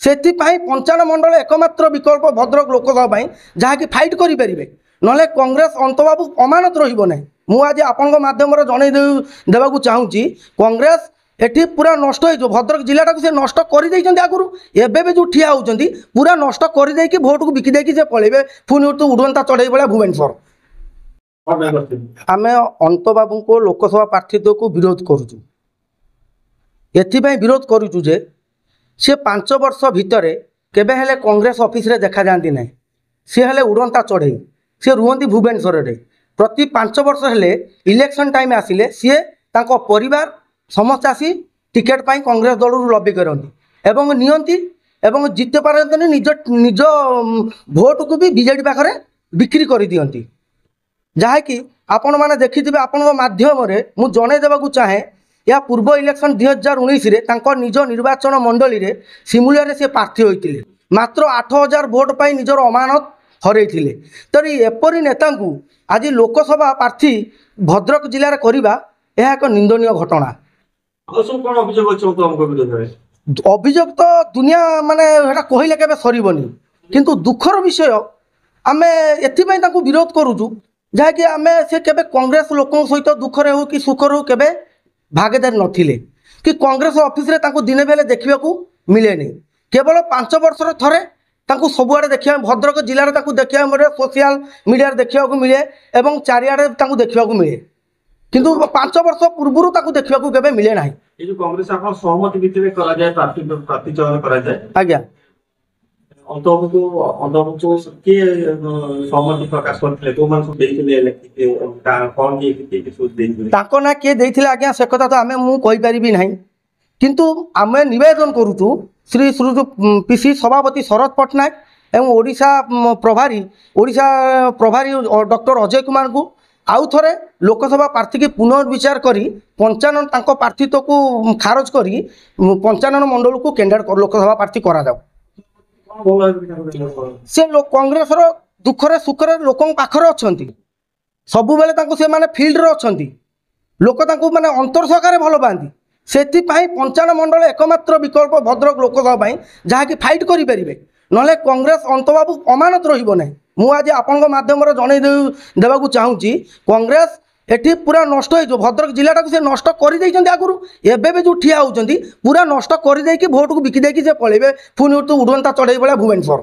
से 55 मंडल एकमात्र विकल्प भद्रक लोकसभा जहाँकि फाइट करें ना कांग्रेस अंतबाबू अमानत रहा मुझे आपण मध्यम जन देवाक चाहूँगी कांग्रेस एटी पूरा नष्ट हो भद्रक जिलाटा से नष्ट कर आगुरी एवं जो ठिया होती पूरा नष्ट कर भोट को बिकिदेकी से पलैबे पुणी उड़ंता चढ़ई भाया भुवनेश्वर आम अंतबाबू को लोकसभा प्रार्थित्व को विरोध करुचु एथिपाई विरोध करुचु जे से 5 वर्ष भितर केबे हेले कांग्रेस ऑफिस रे देखा जाती ना सी हेले उड़ंता चढ़ई सी रुहंती भुवनेश्वर रे प्रति 5 वर्ष हेले इलेक्शन टाइम आसिले सी तांको परिवार समस्त आसी टिकेट पाई कांग्रेस दल लबी करती एवं नियंती एवं जिते पारती निज निज भोट को भी बीजेडी पाखरे बिक्री कर दियंती जहाँकि आपण मैंने देखिथे आपण माध्यम मु जन देवाक चाहे या पूर्व इलेक्शन 2019 रे तांको निज निर्वाचन मंडली रे सिमुलिया रे से प्रार्थी होइतिले मात्र 8000 भोट पाई निजर अमानत हरैथिले तरी एपरी नेता आज लोकसभा प्रार्थी भद्रक जिले में करवा यह एक निंदनीय घटना। अभियोग तो दुनिया माने कहले केबे सरीबनी किंतु दुखर विषय आम एथिपाई तांको विरोध करूचु जहाँकि आम से केबे कांग्रेस लोकों सहित दुखरे हो कि सुखर हो केबे भागीदार नथिले कि कांग्रेस ऑफिस रे तांको दिने बेले देखा मिले नहीं केवल 5 वर्ष थे तांको सबुआड़े देखा भद्रक जिले में देखा मिले सोशल मीडिया देखा मिले एवं चारिआडे तांको देखा मिले किंतु 5 वर्ष पूर्व तांको देखा केबे मिले ना सहमति भितर प्रार्थी चयन करा आज्ञा ना किए देइथिले आज्ञा से कथा तो आमे मु कहि परिबी नाही किंतु आमे निवेदन करूचु श्री श्री पीसी सभापति शरद पट्टनायक एवं ओडिशा प्रभारी डॉक्टर अजय कुमार को आउ थे लोकसभा प्रार्थी की पुनर्विचार करी 55 तांको प्रार्थित्व को खारज करी 55 मंडल को कैंडिडेट लोकसभा प्रार्थी करा जाऊ से कांग्रेस दुखरे सुखरे लोकों पाखरे अच्छी सबु बेले से माने फील्ड रे अच्छी लोक माने अंतर सहकारे भल पाती से 55 मंडल एकमात्र विकल्प भद्रक लोकसभा जहाँकि फाइट करें ना कांग्रेस अंतबाबू अमानत रहा मुझे आपण मध्यम जन देवाक चाहूँगी कांग्रेस एटी पूरा नष्ट हो भद्रक जिलाटा से नष्ट कर आगुरी एवं जो ठिया होती पूरा नष्ट कर भोट को बिकिदेकी से पलैबे पुणी उड़ंता चढ़ई भाया भुवनेश्वर।